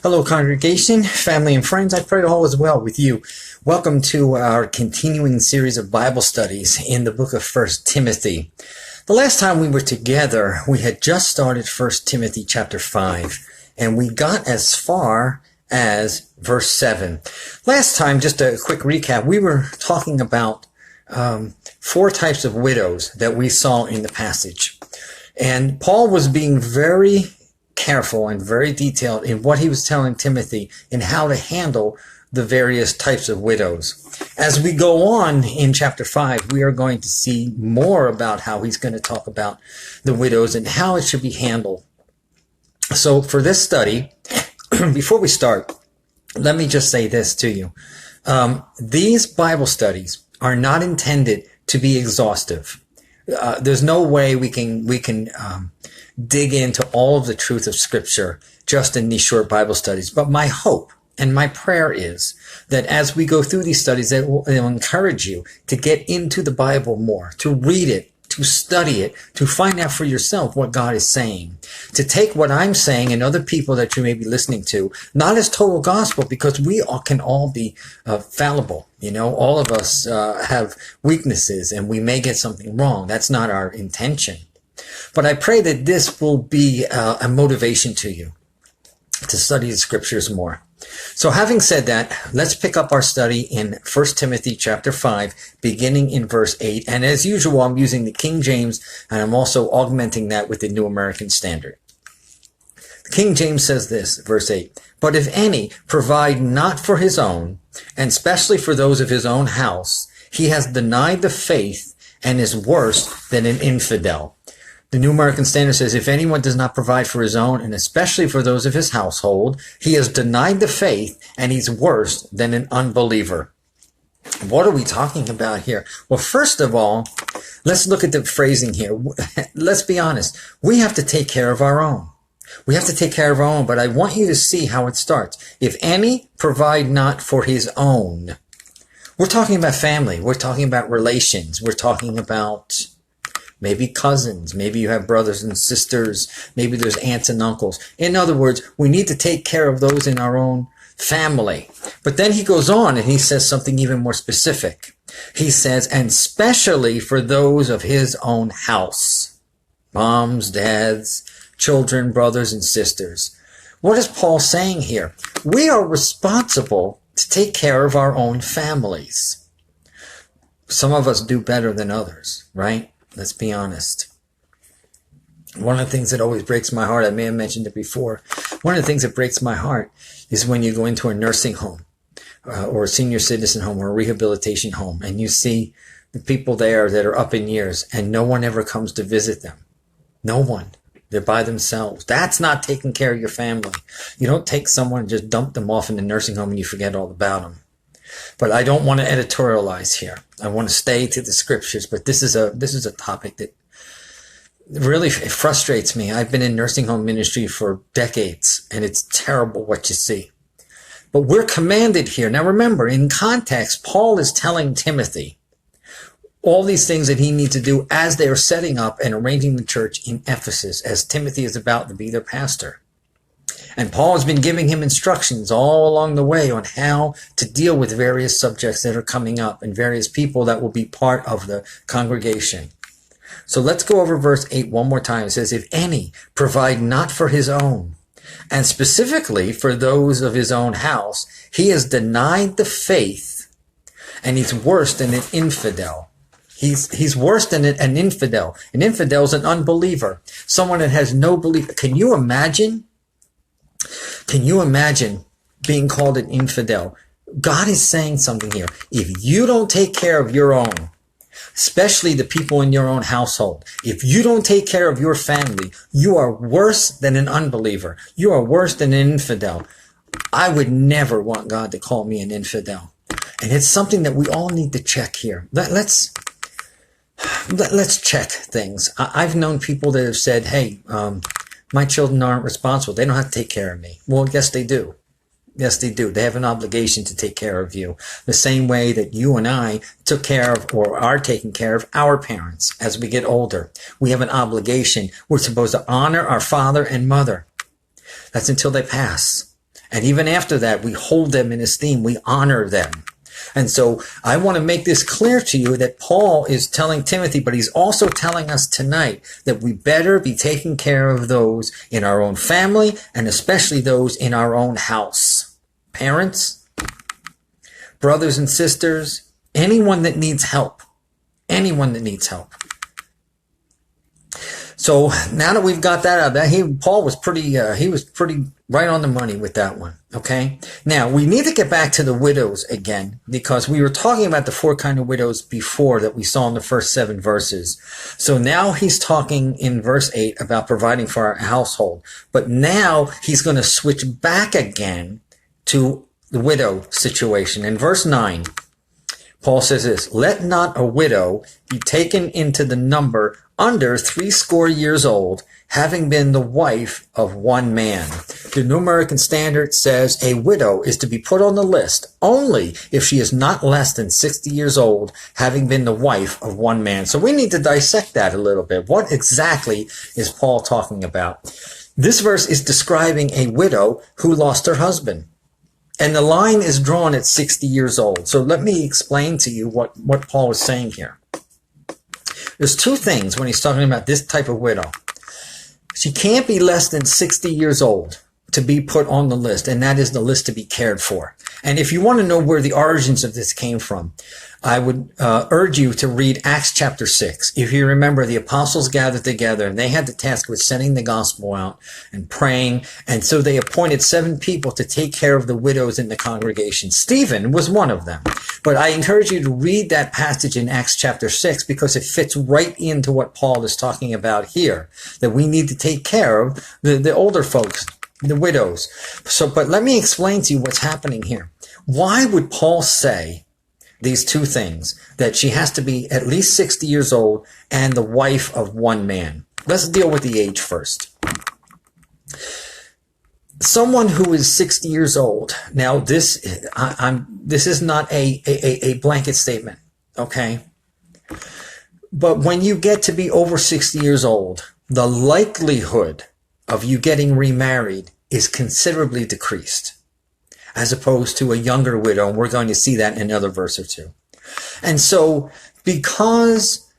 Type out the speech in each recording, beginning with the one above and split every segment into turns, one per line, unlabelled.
Hello, congregation, family, and friends. I pray all is well with you. Welcome to our continuing series of Bible studies in the book of 1 Timothy. The last time we were together, we had just started 1 Timothy chapter 5, and we got as far as verse 7. Last time, just a quick recap, we were talking about four types of widows that we saw in the passage. And Paul was being very careful and very detailed in what he was telling Timothy and how to handle the various types of widows. As we go on in chapter 5, we are going to see more about how he's going to talk about the widows and how it should be handled. So for this study, before we start, let me just say this to you. These Bible studies are not intended to be exhaustive. There's no way we can dig into all of the truth of Scripture just in these short Bible studies. But my hope and my prayer is that as we go through these studies, it will encourage you to get into the Bible more, to read it, to study it, to find out for yourself what God is saying, to take what I'm saying and other people that you may be listening to, not as total gospel, because we can all be fallible. You know, all of us have weaknesses and we may get something wrong. That's not our intention. But I pray that this will be a motivation to you to study the Scriptures more. So having said that, let's pick up our study in 1 Timothy chapter 5, beginning in verse 8. And as usual, I'm using the King James, and I'm also augmenting that with the New American Standard. The King James says this, verse 8, "But if any provide not for his own, and especially for those of his own house, he has denied the faith and is worse than an infidel." The New American Standard says, if anyone does not provide for his own, and especially for those of his household, he has denied the faith, and he's worse than an unbeliever. What are we talking about here? Well, first of all, let's look at the phrasing here. Let's be honest. We have to take care of our own. We have to take care of our own, but I want you to see how it starts. If any provide not for his own. We're talking about family. We're talking about relations. We're talking about maybe cousins, maybe you have brothers and sisters, maybe there's aunts and uncles. In other words, we need to take care of those in our own family. But then he goes on and he says something even more specific. He says, and especially for those of his own house, moms, dads, children, brothers and sisters. What is Paul saying here? We are responsible to take care of our own families. Some of us do better than others, right? Let's be honest. One of the things that always breaks my heart, I may have mentioned it before, one of the things that breaks my heart is when you go into a nursing home or a senior citizen home or a rehabilitation home and you see the people there that are up in years and no one ever comes to visit them. No one. They're by themselves. That's not taking care of your family. You don't take someone and just dump them off in the nursing home and you forget all about them. But I don't want to editorialize here. I want to stay to the Scriptures, but this is a topic that really frustrates me. I've been in nursing home ministry for decades, and it's terrible what you see. But we're commanded here. Now remember, in context, Paul is telling Timothy all these things that he needs to do as they are setting up and arranging the church in Ephesus, as Timothy is about to be their pastor. And Paul has been giving him instructions all along the way on how to deal with various subjects that are coming up and various people that will be part of the congregation. So let's go over verse 8 one more time. It says, if any provide not for his own, and specifically for those of his own house, he has denied the faith, and he's worse than an infidel. He's worse than an infidel. An infidel is an unbeliever, someone that has no belief. Can you imagine being called an infidel? God is saying something here. If you don't take care of your own, especially the people in your own household, if you don't take care of your family, you are worse than an unbeliever. You are worse than an infidel. I would never want God to call me an infidel. And it's something that we all need to check here. Let's check things. I've known people that have said, hey, my children aren't responsible. They don't have to take care of me. Well, yes, they do. Yes, they do. They have an obligation to take care of you. The same way that you and I took care of or are taking care of our parents as we get older. We have an obligation. We're supposed to honor our father and mother. That's until they pass. And even after that, we hold them in esteem. We honor them. And so I want to make this clear to you that Paul is telling Timothy, but he's also telling us tonight that we better be taking care of those in our own family and especially those in our own house. Parents, brothers and sisters, anyone that needs help. Anyone that needs help. So now that we've got that out of that, Paul was pretty right on the money with that one. Okay. Now we need to get back to the widows again, because we were talking about the 4 kind of widows before that we saw in the first 7 verses. So now he's talking in verse 8 about providing for our household, but now he's going to switch back again to the widow situation. In verse 9, Paul says this: let not a widow be taken into the number under 80 years old, having been the wife of one man. The New American Standard says a widow is to be put on the list only if she is not less than 60 years old, having been the wife of one man. So we need to dissect that a little bit. What exactly is Paul talking about? This verse is describing a widow who lost her husband. And the line is drawn at 60 years old. So let me explain to you what Paul is saying here. There's 2 things when he's talking about this type of widow. She can't be less than 60 years old to be put on the list, and that is the list to be cared for. And if you want to know where the origins of this came from, I would urge you to read Acts chapter 6. If you remember, the apostles gathered together and they had the task with sending the gospel out and praying. And so they appointed 7 people to take care of the widows in the congregation. Stephen was one of them. But I encourage you to read that passage in Acts chapter 6 because it fits right into what Paul is talking about here, that we need to take care of the older folks, the widows. So, but let me explain to you what's happening here. Why would Paul say these 2 things, that she has to be at least 60 years old and the wife of one man? Let's deal with the age first. Someone who is 60 years old. Now, this is not a blanket statement, okay? But when you get to be over 60 years old, the likelihood of you getting remarried is considerably decreased, as opposed to a younger widow. And we're going to see that in another verse or 2. And so because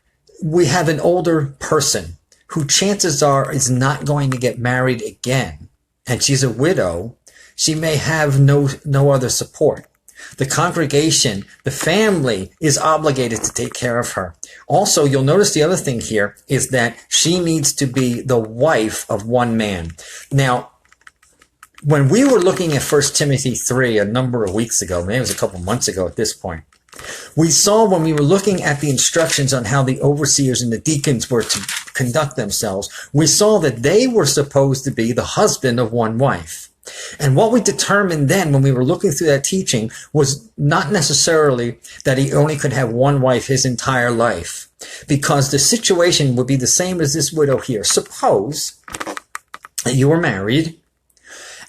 we have an older person who chances are is not going to get married again, and she's a widow, she may have no other support. The congregation, the family is obligated to take care of her. Also, you'll notice the other thing here is that she needs to be the wife of one man. Now, when we were looking at 1 Timothy 3 a number of weeks ago, maybe it was a couple months ago at this point, we saw when we were looking at the instructions on how the overseers and the deacons were to conduct themselves, we saw that they were supposed to be the husband of one wife. And what we determined then when we were looking through that teaching was not necessarily that he only could have one wife his entire life, because the situation would be the same as this widow here. Suppose that you were married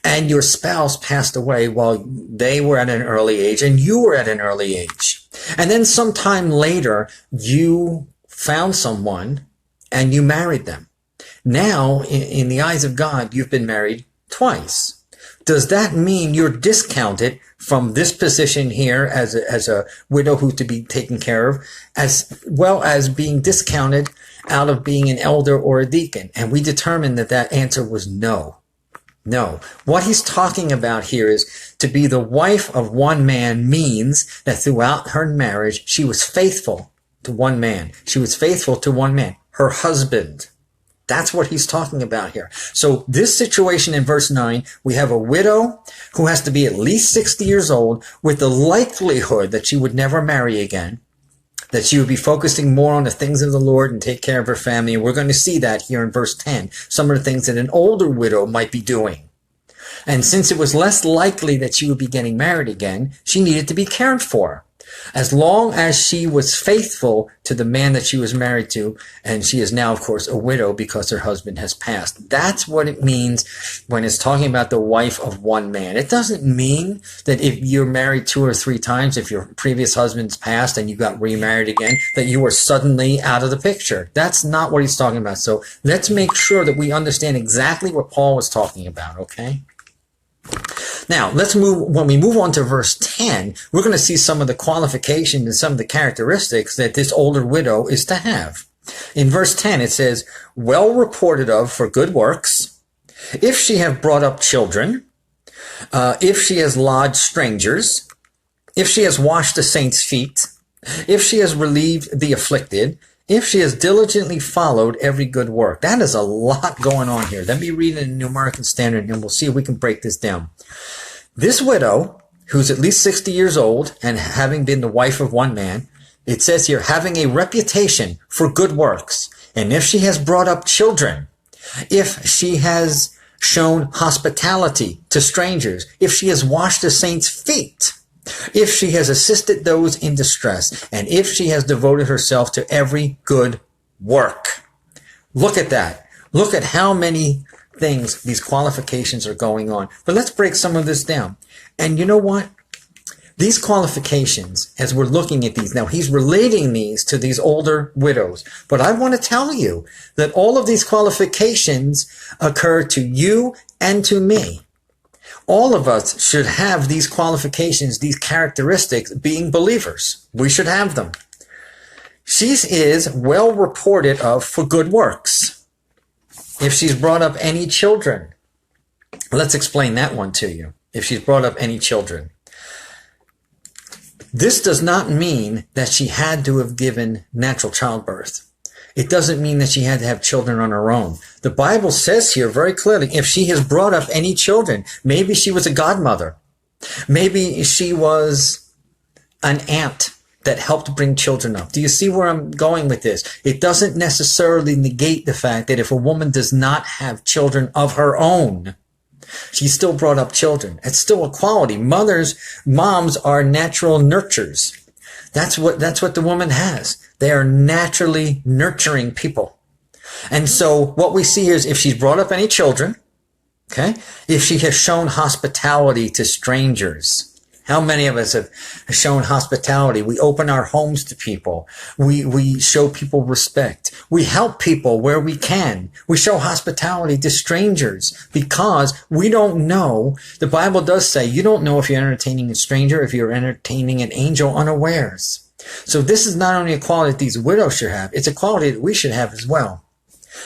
and your spouse passed away while they were at an early age and you were at an early age. And then sometime later, you found someone and you married them. Now, in the eyes of God, you've been married twice. Does that mean you're discounted from this position here as a widow who's to be taken care of, as well as being discounted out of being an elder or a deacon? And we determined that answer was no. No. What he's talking about here is to be the wife of one man means that throughout her marriage, she was faithful to one man. She was faithful to one man, her husband. That's what he's talking about here. So this situation in verse 9, we have a widow who has to be at least 60 years old with the likelihood that she would never marry again, that she would be focusing more on the things of the Lord and take care of her family. And we're going to see that here in verse 10, some of the things that an older widow might be doing. And since it was less likely that she would be getting married again, she needed to be cared for. As long as she was faithful to the man that she was married to, and she is now, of course, a widow because her husband has passed. That's what it means when it's talking about the wife of one man. It doesn't mean that if you're married 2 or 3 times, if your previous husband's passed and you got remarried again, that you are suddenly out of the picture. That's not what he's talking about. So let's make sure that we understand exactly what Paul was talking about, okay? Now, when we move on to verse 10, we're going to see some of the qualifications and some of the characteristics that this older widow is to have. In verse 10, it says, well reported of for good works, if she have brought up children, if she has lodged strangers, if she has washed the saints' feet, if she has relieved the afflicted, if she has diligently followed every good work. That is a lot going on here. Let me read it in the New American Standard and we'll see if we can break this down. This widow, who's at least 60 years old and having been the wife of one man, it says here, having a reputation for good works. And if she has brought up children, if she has shown hospitality to strangers, if she has washed the saints' feet, if she has assisted those in distress, and if she has devoted herself to every good work. Look at that. Look at how many things, these qualifications are going on. But let's break some of this down. And you know what? These qualifications, as we're looking at these now, he's relating these to these older widows. But I want to tell you that all of these qualifications occur to you and to me. All of us should have these qualifications, these characteristics, being believers. We should have them. She is well reported of for good works. If she's brought up any children, let's explain that one to you. If she's brought up any children. This does not mean that she had to have given natural childbirth. It doesn't mean that she had to have children on her own. The Bible says here very clearly, if she has brought up any children, maybe she was a godmother. Maybe she was an aunt that helped bring children up. Do you see where I'm going with this? It doesn't necessarily negate the fact that if a woman does not have children of her own, she still brought up children. It's still a quality. Moms are natural nurturers. That's what the woman has. They are naturally nurturing people. And so what we see here is if she's brought up any children, okay, if she has shown hospitality to strangers. How many of us have shown hospitality? We open our homes to people. We show people respect. We help people where we can. We show hospitality to strangers because we don't know. The Bible does say you don't know if you're entertaining a stranger, if you're entertaining an angel unawares. So this is not only a quality that these widows should have, it's a quality that we should have as well.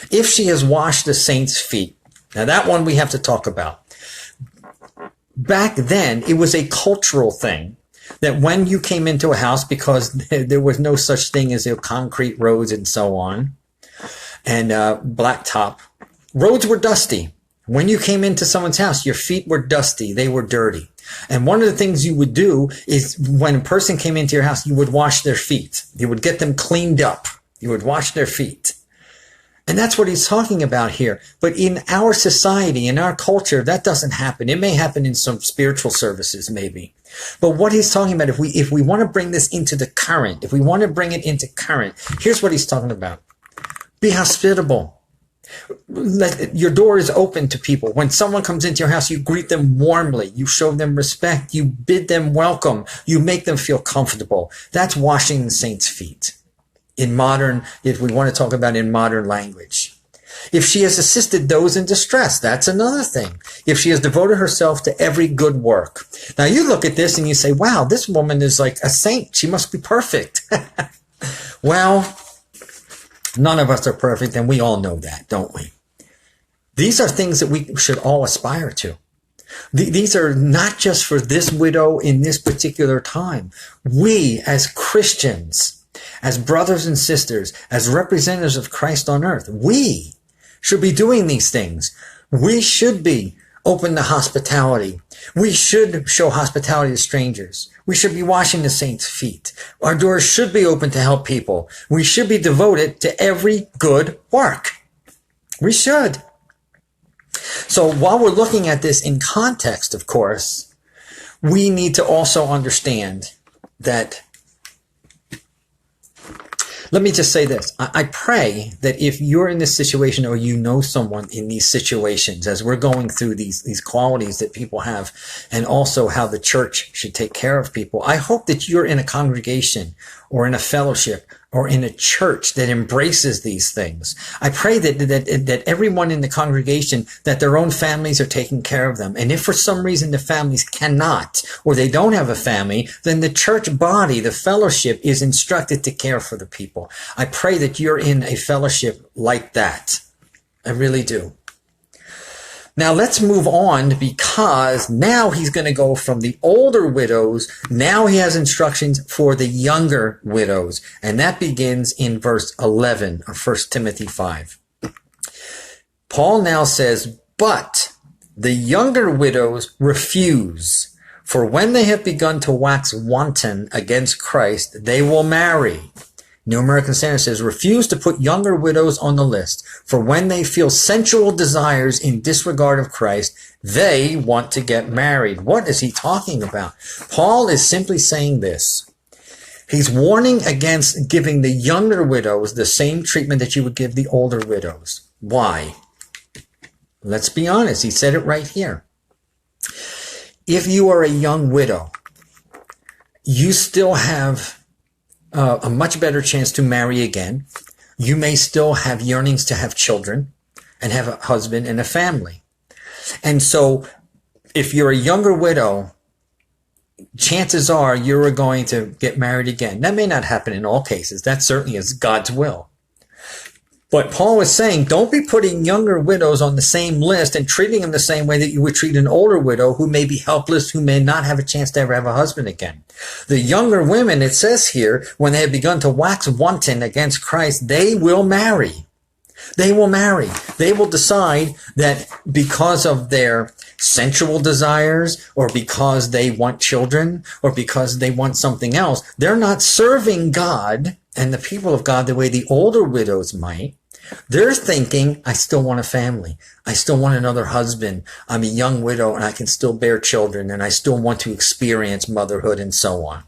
If she has washed the saints' feet. Now that one we have to talk about. Back then, it was a cultural thing that when you came into a house, because there was no such thing as concrete roads and so on, and blacktop, roads were dusty. When you came into someone's house, your feet were dusty. They were dirty. And one of the things you would do is when a person came into your house, you would wash their feet. You would get them cleaned up. You would wash their feet. And that's what he's talking about here. But in our society, in our culture, that doesn't happen. It may happen in some spiritual services, maybe. But what he's talking about, if we want to bring this into the current, if we want to bring it into current, here's what he's talking about. Be hospitable. Your door is open to people. When someone comes into your house, you greet them warmly. You show them respect. You bid them welcome. You make them feel comfortable. That's washing the saints' feet. If we want to talk about in modern language. If she has assisted those in distress, that's another thing. If she has devoted herself to every good work. Now you look at this and you say, wow, this woman is like a saint. She must be perfect. Well, none of us are perfect, and we all know that, don't we? These are things that we should all aspire to. These are not just for this widow in this particular time. We as Christians, as brothers and sisters, as representatives of Christ on earth, we should be doing these things. We should be open to hospitality. We should show hospitality to strangers. We should be washing the saints' feet. Our doors should be open to help people. We should be devoted to every good work. We should. So while we're looking at this in context, of course, we need to also understand that. Let me just say this. I pray that if you're in this situation or you know someone in these situations, as we're going through these qualities that people have and also how the church should take care of people, I hope that you're in a congregation or in a fellowship or in a church that embraces these things. I pray that everyone in the congregation, that their own families are taking care of them. And if for some reason the families cannot, or they don't have a family, then the church body, the fellowship, is instructed to care for the people. I pray that you're in a fellowship like that. I really do. Now let's move on, because now he's going to go from the older widows. Now he has instructions for the younger widows. And that begins in verse 11 of 1 Timothy 5. Paul now says, "But the younger widows refuse, for when they have begun to wax wanton against Christ, they will marry." New American Standard says, "Refuse to put younger widows on the list, for when they feel sensual desires in disregard of Christ, they want to get married." What is he talking about? Paul is simply saying this. He's warning against giving the younger widows the same treatment that you would give the older widows. Why? Let's be honest. He said it right here. If you are a young widow, you still have a much better chance to marry again. You may still have yearnings to have children and have a husband and a family. And so if you're a younger widow, chances are you're going to get married again. That may not happen in all cases. That certainly is God's will. But Paul is saying, don't be putting younger widows on the same list and treating them the same way that you would treat an older widow who may be helpless, who may not have a chance to ever have a husband again. The younger women, it says here, when they have begun to wax wanton against Christ, they will marry. They will marry. They will decide that because of their sensual desires, or because they want children, or because they want something else, they're not serving God and the people of God the way the older widows might. They're thinking, I still want a family. I still want another husband. I'm a young widow and I can still bear children, and I still want to experience motherhood and so on.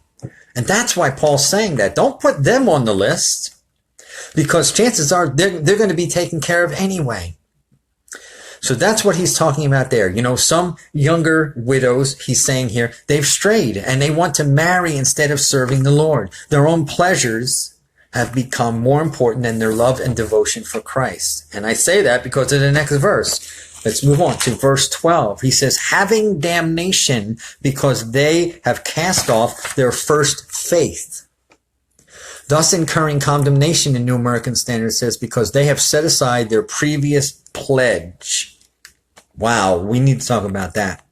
And that's why Paul's saying that. Don't put them on the list, because chances are they're going to be taken care of anyway. So that's what he's talking about there. You know, some younger widows, he's saying here, they've strayed and they want to marry instead of serving the Lord. Their own pleasures have become more important than their love and devotion for Christ. And I say that because of the next verse. Let's move on to verse 12. He says, having damnation because they have cast off their first faith. Thus incurring condemnation, in New American Standard says, because they have set aside their previous pledge. Wow, we need to talk about that.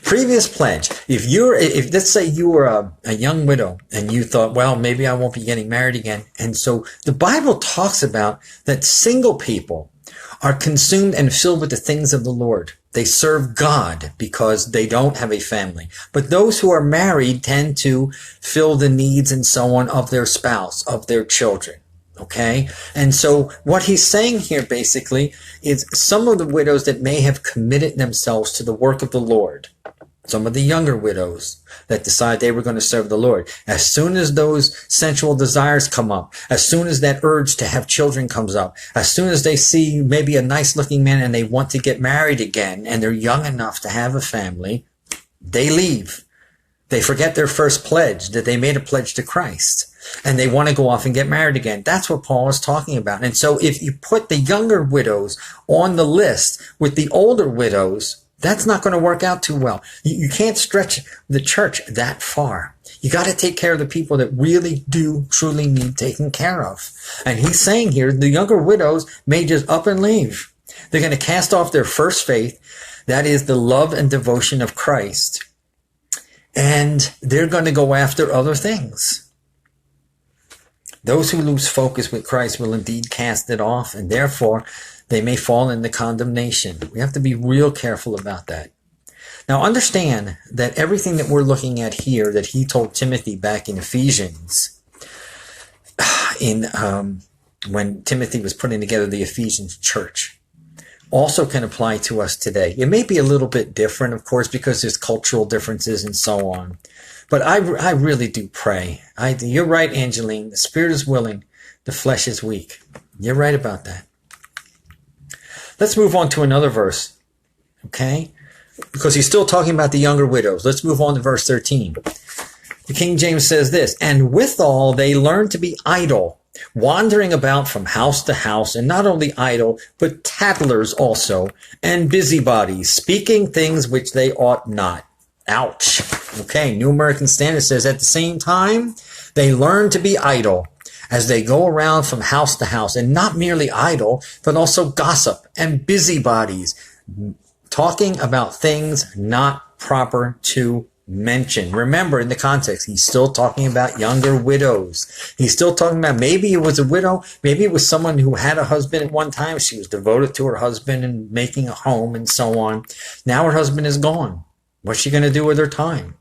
Previous pledge. If let's say you were a young widow and you thought, well, maybe I won't be getting married again. And so the Bible talks about that single people are consumed and filled with the things of the Lord. They serve God because they don't have a family. But those who are married tend to fill the needs and so on of their spouse, of their children. Okay? And so what he's saying here basically is some of the widows that may have committed themselves to the work of the Lord, some of the younger widows that decide they were going to serve the Lord, as soon as those sensual desires come up, as soon as that urge to have children comes up, as soon as they see maybe a nice looking man and they want to get married again and they're young enough to have a family, they leave. They forget their first pledge, that they made a pledge to Christ, and they want to go off and get married again. That's what Paul is talking about. And so if you put the younger widows on the list with the older widows, that's not going to work out too well. You can't stretch the church that far. You got to take care of the people that really do truly need taken care of. And he's saying here, the younger widows may just up and leave. They're going to cast off their first faith. That is the love and devotion of Christ. And they're going to go after other things. Those who lose focus with Christ will indeed cast it off, and therefore they may fall into condemnation. We have to be real careful about that. Now understand that everything that we're looking at here that he told Timothy back in Ephesians, when Timothy was putting together the Ephesians church, also can apply to us today. It may be a little bit different, of course, because there's cultural differences and so on. But I really do pray. You're right, Angeline. The spirit is willing. The flesh is weak. You're right about that. Let's move on to another verse. Okay? Because he's still talking about the younger widows. Let's move on to verse 13. The King James says this, and withal they learn to be idle, wandering about from house to house, and not only idle, but tattlers also, and busybodies, speaking things which they ought not. Ouch. Okay, New American Standard says, at the same time, they learn to be idle as they go around from house to house, and not merely idle, but also gossip and busybodies, talking about things not proper to mention. Remember, in the context, he's still talking about younger widows. He's still talking about, maybe it was a widow, maybe it was someone who had a husband at one time. She was devoted to her husband and making a home and so on. Now her husband is gone. What's she going to do with her time?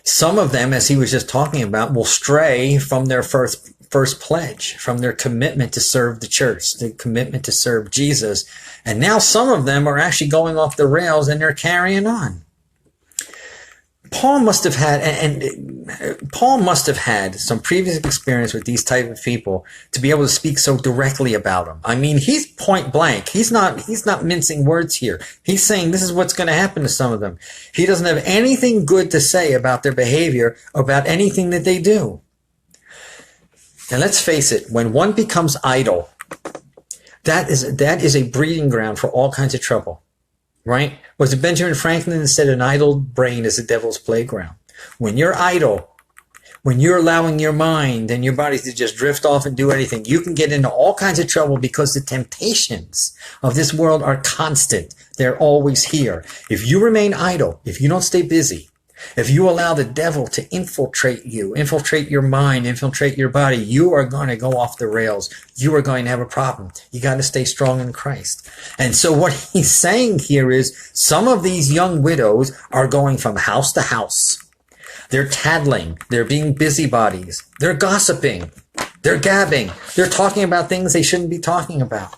Some of them, as he was just talking about, will stray from their first pledge, from their commitment to serve the church, the commitment to serve Jesus. And now some of them are actually going off the rails and they're carrying on. Paul must have had some previous experience with these type of people to be able to speak so directly about them. I mean, he's point blank. He's not mincing words here. He's saying this is what's going to happen to some of them. He doesn't have anything good to say about their behavior, about anything that they do. And let's face it, when one becomes idle, that is a breeding ground for all kinds of trouble. Right? Was it Benjamin Franklin that said an idle brain is the devil's playground? When you're idle, when you're allowing your mind and your body to just drift off and do anything, you can get into all kinds of trouble because the temptations of this world are constant. They're always here. If you remain idle, if you don't stay busy, if you allow the devil to infiltrate you, infiltrate your mind, infiltrate your body, you are going to go off the rails. You are going to have a problem. You got to stay strong in Christ. And so what he's saying here is some of these young widows are going from house to house. They're tattling. They're being busybodies. They're gossiping. They're gabbing. They're talking about things they shouldn't be talking about.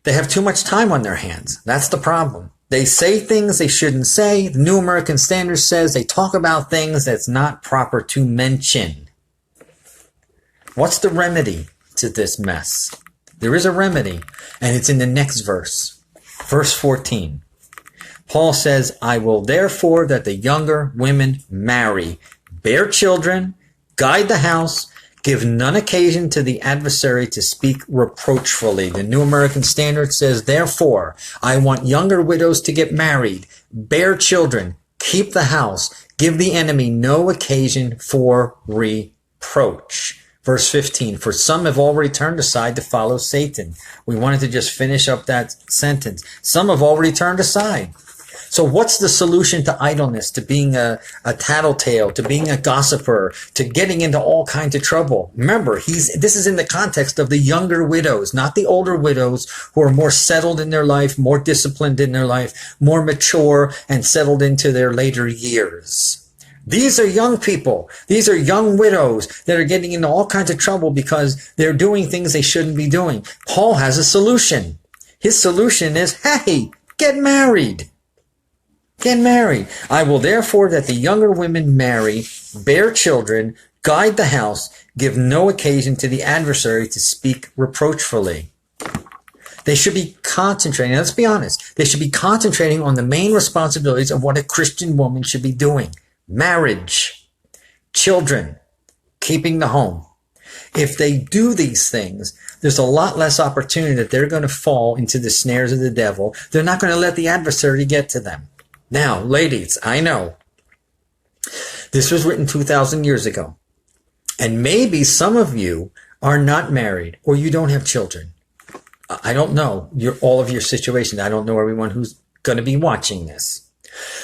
They have too much time on their hands. That's the problem. They say things they shouldn't say. The New American Standard says they talk about things that's not proper to mention. What's the remedy to this mess? There is a remedy, and it's in the next verse. Verse 14. Paul says, I will therefore that the younger women marry, bear children, guide the house, give none occasion to the adversary to speak reproachfully. The New American Standard says, therefore, I want younger widows to get married, bear children, keep the house, give the enemy no occasion for reproach. Verse 15, for some have already turned aside to follow Satan. We wanted to just finish up that sentence. Some have already turned aside. So what's the solution to idleness, to being a tattletale, to being a gossiper, to getting into all kinds of trouble? Remember, this is in the context of the younger widows, not the older widows who are more settled in their life, more disciplined in their life, more mature and settled into their later years. These are young people. These are young widows that are getting into all kinds of trouble because they're doing things they shouldn't be doing. Paul has a solution. His solution is, hey, get married. Get married. I will therefore that the younger women marry, bear children, guide the house, give no occasion to the adversary to speak reproachfully. They should be concentrating, let's be honest, they should be concentrating on the main responsibilities of what a Christian woman should be doing. Marriage, children, keeping the home. If they do these things, there's a lot less opportunity that they're going to fall into the snares of the devil. They're not going to let the adversary get to them. Now, ladies, I know this was written 2,000 years ago, and maybe some of you are not married or you don't have children. I don't know all of your situations. I don't know everyone who's going to be watching this.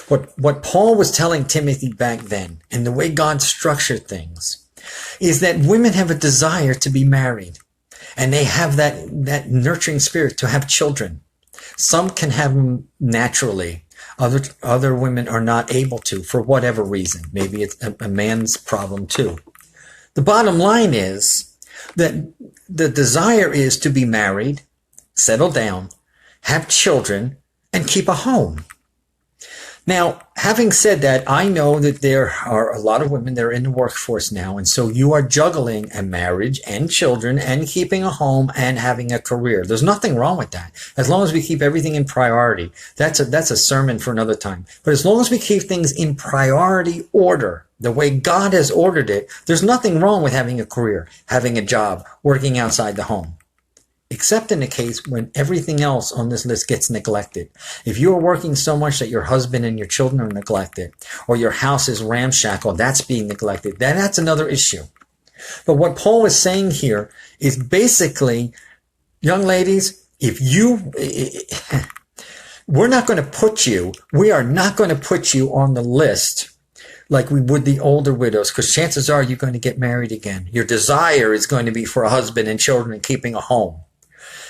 What Paul was telling Timothy back then, and the way God structured things, is that women have a desire to be married, and they have that nurturing spirit to have children. Some can have them naturally. Other women are not able to for whatever reason. Maybe it's a man's problem too. The bottom line is that the desire is to be married, settle down, have children, and keep a home. Now, having said that, I know that there are a lot of women that are in the workforce now, and so you are juggling a marriage and children and keeping a home and having a career. There's nothing wrong with that. As long as we keep everything in priority. That's a sermon for another time. But as long as we keep things in priority order, the way God has ordered it, there's nothing wrong with having a career, having a job, working outside the home. Except in the case when everything else on this list gets neglected. If you are working so much that your husband and your children are neglected, or your house is ramshackle, that's being neglected, then that's another issue. But what Paul is saying here is basically, young ladies, we are not going to put you on the list like we would the older widows, because chances are you're going to get married again. Your desire is going to be for a husband and children and keeping a home.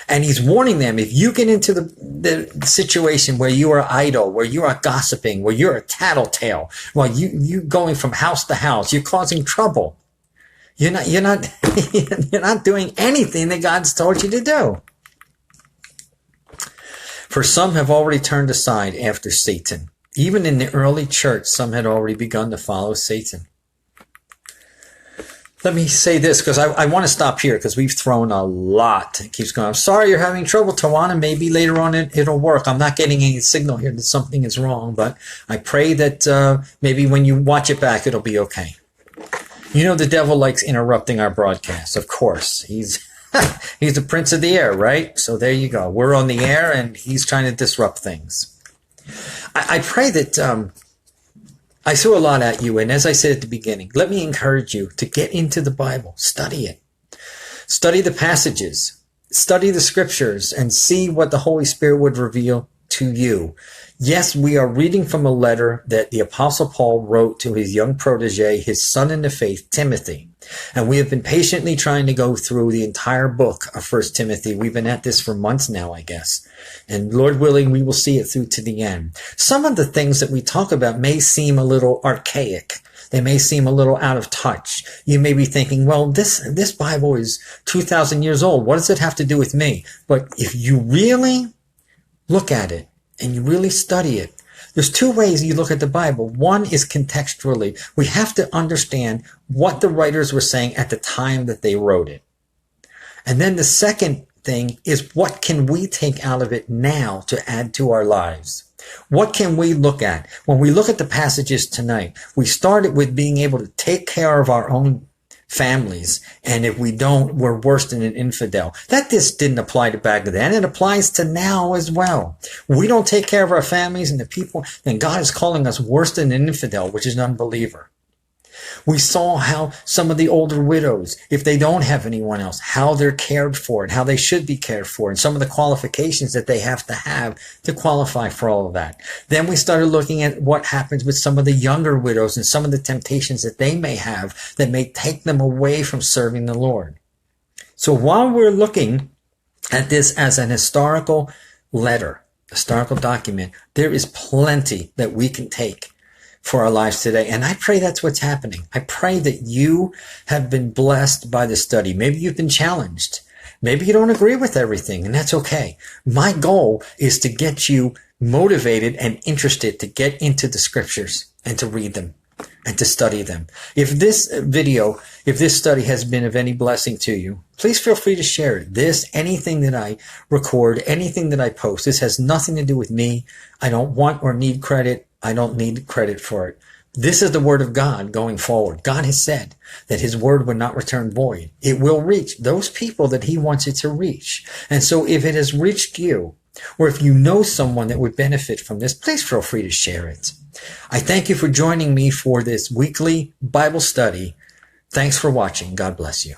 And he's warning them, if you get into the situation where you are idle, where you are gossiping, where you're a tattletale, well, you going from house to house, you're causing trouble. You're not you're not doing anything that God's told you to do. For some have already turned aside after Satan. Even in the early church, some had already begun to follow Satan. Let me say this, because I want to stop here, because we've thrown a lot. It keeps going, I'm sorry you're having trouble, Tawana. Maybe later on it'll work. I'm not getting any signal here that something is wrong, but I pray that maybe when you watch it back, it'll be okay. You know the devil likes interrupting our broadcasts, of course. He's the prince of the air, right? So there you go. We're on the air, and he's trying to disrupt things. I pray that I threw a lot at you, and as I said at the beginning, let me encourage you to get into the Bible, study it. Study the passages, study the scriptures, and see what the Holy Spirit would reveal to you. Yes, we are reading from a letter that the Apostle Paul wrote to his young protege, his son in the faith, Timothy. And we have been patiently trying to go through the entire book of 1 Timothy. We've been at this for months now, I guess. And Lord willing, we will see it through to the end. Some of the things that we talk about may seem a little archaic. They may seem a little out of touch. You may be thinking, well, this Bible is 2,000 years old. What does it have to do with me? But if you really look at it and you really study it, there's two ways you look at the Bible. One is contextually. We have to understand what the writers were saying at the time that they wrote it. And then the second thing is, what can we take out of it now to add to our lives? What can we look at? When we look at the passages tonight, we started with being able to take care of our own families, and if we don't, we're worse than an infidel. That just didn't apply to back then. It applies to now as well. We don't take care of our families and the people, then God is calling us worse than an infidel, which is an unbeliever. We saw how some of the older widows, if they don't have anyone else, how they're cared for and how they should be cared for, and some of the qualifications that they have to qualify for all of that. Then we started looking at what happens with some of the younger widows and some of the temptations that they may have that may take them away from serving the Lord. So while we're looking at this as an historical letter, historical document, there is plenty that we can take for our lives today. And I pray that's what's happening. I pray that you have been blessed by the study. Maybe you've been challenged. Maybe you don't agree with everything, and that's okay. My goal is to get you motivated and interested to get into the scriptures and to read them and to study them. If this study has been of any blessing to you, please feel free to share it. Anything that I record, anything that I post, this has nothing to do with me. I don't want or need credit. I don't need credit for it. This is the word of God going forward. God has said that his word would not return void. It will reach those people that he wants it to reach. And so if it has reached you, or if you know someone that would benefit from this, please feel free to share it. I thank you for joining me for this weekly Bible study. Thanks for watching. God bless you.